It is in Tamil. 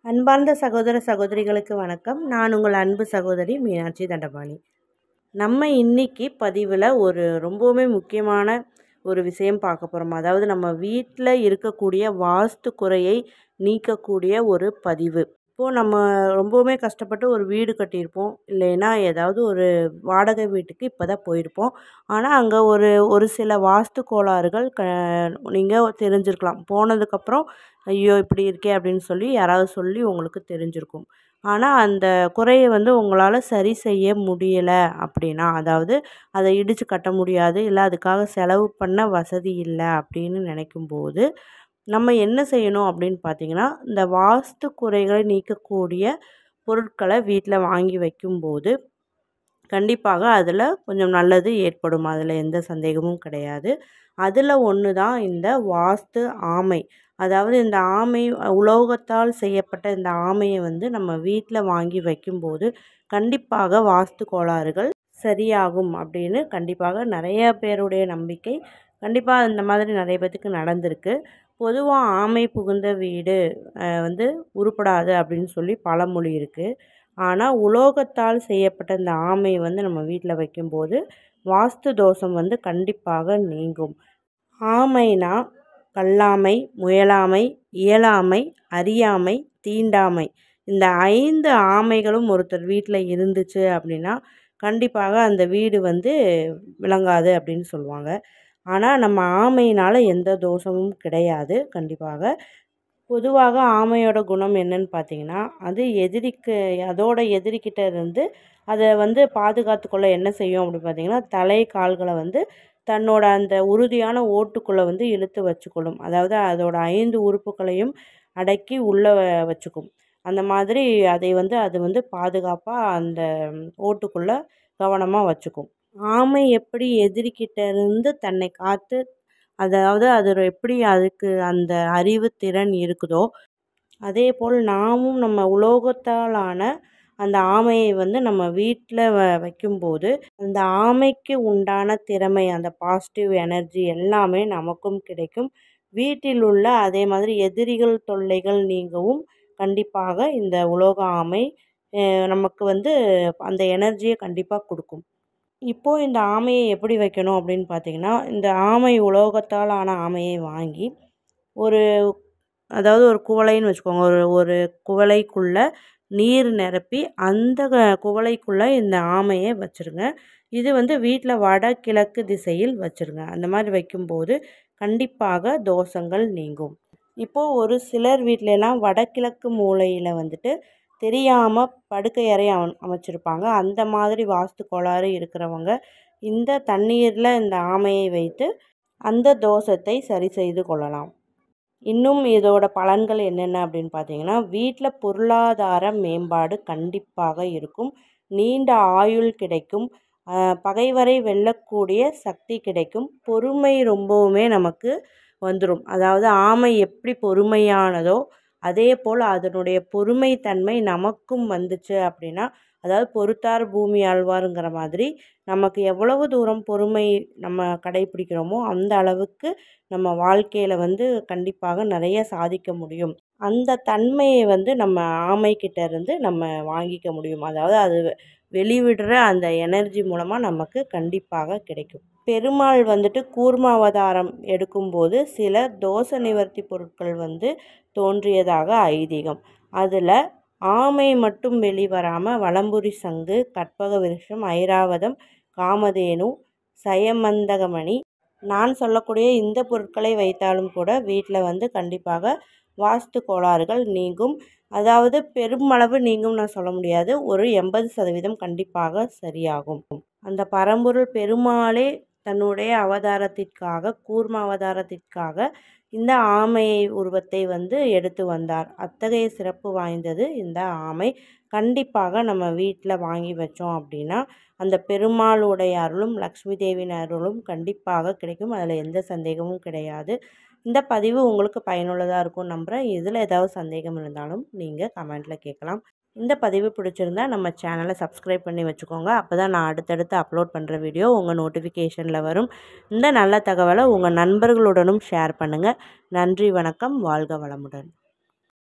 அன்பார்ந்த சகோதர சகோதரிகளுக்கு வணக்கம். நான் உங்கள் அன்பு சகோதரி மீனாட்சி தண்டபாணி. நம்ம இன்னைக்கு பதிவில் ரொம்பவுமே முக்கியமான ஒரு விஷயம் பார்க்க போகிறோம். அதாவது நம்ம வீட்டில் இருக்கக்கூடிய வாஸ்து குறையை நீக்கக்கூடிய ஒரு பதிவு. இப்போது நம்ம ரொம்பவுமே கஷ்டப்பட்டு ஒரு வீடு கட்டியிருப்போம், இல்லைன்னா ஏதாவது ஒரு வாடகை வீட்டுக்கு இப்போ தான் போயிருப்போம். ஆனால் அங்கே ஒரு ஒரு சில வாஸ்து கோளாறுகள் நீங்கள் தெரிஞ்சிருக்கலாம். போனதுக்கப்புறம் ஐயோ இப்படி இருக்கே அப்படின்னு சொல்லி யாராவது சொல்லி உங்களுக்கு தெரிஞ்சிருக்கும். ஆனால் அந்த குறையை உங்களால் சரி செய்ய முடியலை அப்படின்னா, அதாவது அதை இடித்து கட்ட முடியாது, இல்லை அதுக்காக செலவு பண்ண வசதி இல்லை அப்படின்னு நினைக்கும்போது நம்ம என்ன செய்யணும் அப்படின்னு பார்த்தீங்கன்னா, இந்த வாஸ்து குறைகளை நீக்கக்கூடிய பொருட்களை வீட்டில் வாங்கி வைக்கும்போது கண்டிப்பாக அதில் கொஞ்சம் நல்லது ஏற்படும். அதில் எந்த சந்தேகமும் கிடையாது. அதில் ஒன்று தான் இந்த வாஸ்து ஆமை. அதாவது இந்த ஆமை உலோகத்தால் செய்யப்பட்ட இந்த ஆமையை நம்ம வீட்டில் வாங்கி வைக்கும்போது கண்டிப்பாக வாஸ்து கோளாறுகள் சரியாகும் அப்படின்னு கண்டிப்பாக நிறைய பேருடைய நம்பிக்கை. கண்டிப்பாக இந்த மாதிரி நிறைய பேத்துக்கு நடந்திருக்கு. பொதுவாக ஆமை புகுந்த வீடு உருப்படாது அப்படின்னு சொல்லி பழமொழி இருக்குது. ஆனால் உலோகத்தால் செய்யப்பட்ட இந்த ஆமையை நம்ம வீட்டில் வைக்கும்போது வாஸ்து தோஷம் கண்டிப்பாக நீங்கும். ஆமைனா கல்லாமை, முயலாமை, இயலாமை, அறியாமை, தீண்டாமை, இந்த 5 ஆமைகளும் ஒருத்தர் வீட்டில் இருந்துச்சு அப்படின்னா கண்டிப்பாக அந்த வீடு விளங்காது அப்படின்னு சொல்லுவாங்க. ஆனால் நம்ம ஆமையினால் எந்த தோஷமும் கிடையாது. கண்டிப்பாக பொதுவாக ஆமையோட குணம் என்னன்னு பார்த்தீங்கன்னா, அது அதோட எதிரிக்கிட்ட இருந்து அதை பாதுகாத்துக்கொள்ள என்ன செய்யும் அப்படின்னு பார்த்தீங்கன்னா, தலை கால்களை தன்னோட அந்த உறுதியான ஓட்டுக்குள்ளே இழுத்து வச்சுக்கொள்ளும். அதாவது அதோட 5 உறுப்புகளையும் அடக்கி உள்ளே வச்சுக்கும். அந்த மாதிரி அதை அது பாதுகாப்பாக அந்த ஓட்டுக்குள்ளே கவனமாக வச்சுக்கும். ஆமை எப்படி எதிரிக்கிட்ட இருந்து தன்னை காத்து, அதாவது அது எப்படி அதுக்கு அந்த அறிவு திறன் இருக்குதோ, அதே போல் நாமும் நம்ம உலோகத்தாலான அந்த ஆமையை நம்ம வீட்டில் வைக்கும்போது அந்த ஆமைக்கு உண்டான திறமை, அந்த பாசிட்டிவ் எனர்ஜி எல்லாமே நமக்கும் கிடைக்கும். வீட்டில் உள்ள அதே மாதிரி எதிரிகள் தொல்லைகள் நீங்கவும் கண்டிப்பாக இந்த உலோக ஆமை நமக்கு அந்த எனர்ஜியை கண்டிப்பாக கொடுக்கும். இப்போது இந்த ஆமையை எப்படி வைக்கணும் அப்படின்னு பார்த்தீங்கன்னா, இந்த ஆமை உலோகத்தால் ஆன ஆமையை வாங்கி அதாவது ஒரு குவளைன்னு வச்சுக்கோங்க. ஒரு குவளைக்குள்ளே நீர் நிரப்பி அந்த குவளைக்குள்ளே இந்த ஆமையை வச்சுருங்க. இது வீட்டில் வடகிழக்கு திசையில் வச்சுருங்க. அந்த மாதிரி வைக்கும்போது கண்டிப்பாக தோஷங்கள் நீங்கும். இப்போது ஒரு சிலர் வீட்டிலலாம் வடகிழக்கு மூலையில் தெரியாமல் படுக்கை அறை அமைச்சிருப்பாங்க. அந்த மாதிரி வாஸ்து கோளாறு இருக்கிறவங்க இந்த தண்ணீரில் இந்த ஆமையை வைத்து அந்த தோஷத்தை சரி செய்து கொள்ளலாம். இன்னும் இதோட பலன்கள் என்னென்ன அப்படின்னு பார்த்தீங்கன்னா, வீட்டில் பொருளாதார மேம்பாடு கண்டிப்பாக இருக்கும். நீண்ட ஆயுள் கிடைக்கும். பகைவரை வெல்லக்கூடிய சக்தி கிடைக்கும். பொறுமை ரொம்பவுமே நமக்கு வந்துடும். அதாவது ஆமை எப்படி பொறுமையானதோ அதே போல் அதனுடைய பொறுமை தன்மை நமக்கும் வந்துச்சு அப்படின்னா, அதாவது பொறுத்தார் பூமி ஆழ்வாருங்கிற மாதிரி நமக்கு எவ்வளவு தூரம் பொறுமை நம்ம கடைபிடிக்கிறோமோ அந்த அளவுக்கு நம்ம வாழ்க்கையில் கண்டிப்பாக நிறைய சாதிக்க முடியும். அந்த தன்மையை நம்ம ஆமைக்கிட்ட இருந்து நம்ம வாங்கிக்க முடியும். அதாவது அது வெளிவிடுற அந்த எனர்ஜி மூலமாக நமக்கு கண்டிப்பாக கிடைக்கும். பெருமாள் கூர்ம அவதாரம் எடுக்கும்போது சில தோஷ நிவர்த்தி பொருட்கள் தோன்றியதாக ஐதீகம். அதில் ஆமை மட்டும் வெளிவராமல் வலம்புரி சங்கு, கற்பக விருஷம், ஐராவதம், காமதேனு, சயமந்தகமணி, நான் சொல்லக்கூடிய இந்த பொருட்களை வைத்தாலும் கூட வீட்டில் கண்டிப்பாக வாஸ்து கோளாறுகள் நீங்கும். அதாவது பெருமளவு நீங்கும் நான் சொல்ல முடியாது, ஒரு 80% கண்டிப்பாக சரியாகும். அந்த பரம்பொருள் பெருமாளே தன்னுடைய அவதாரத்திற்காக, கூர்ம அவதாரத்திற்காக இந்த ஆமையை உருவத்தை எடுத்து வந்தார். அத்தகைய சிறப்பு வாய்ந்தது இந்த ஆமை. கண்டிப்பாக நம்ம வீட்டில் வாங்கி வச்சோம் அப்படின்னா அந்த பெருமாளுடைய அருளும் லக்ஷ்மி தேவியின் அருளும் கண்டிப்பாக கிடைக்கும். அதில் எந்த சந்தேகமும் கிடையாது. இந்த பதிவு உங்களுக்கு பயனுள்ளதாக இருக்கும் நம்புகிறேன். இதில் ஏதாவது சந்தேகம் இருந்தாலும் நீங்கள் கமெண்ட்டில் கேட்கலாம். இந்த பதிவு பிடிச்சிருந்தா நம்ம சேனலை சப்ஸ்கிரைப் பண்ணி வச்சுக்கோங்க. அப்போ தான் நான் அடுத்தடுத்து அப்லோட் பண்ணுற வீடியோ உங்கள் நோட்டிஃபிகேஷனில் வரும். இந்த நல்ல தகவலை உங்கள் நண்பர்களுடனும் ஷேர் பண்ணுங்கள். நன்றி, வணக்கம், வாழ்க வளமுடன்.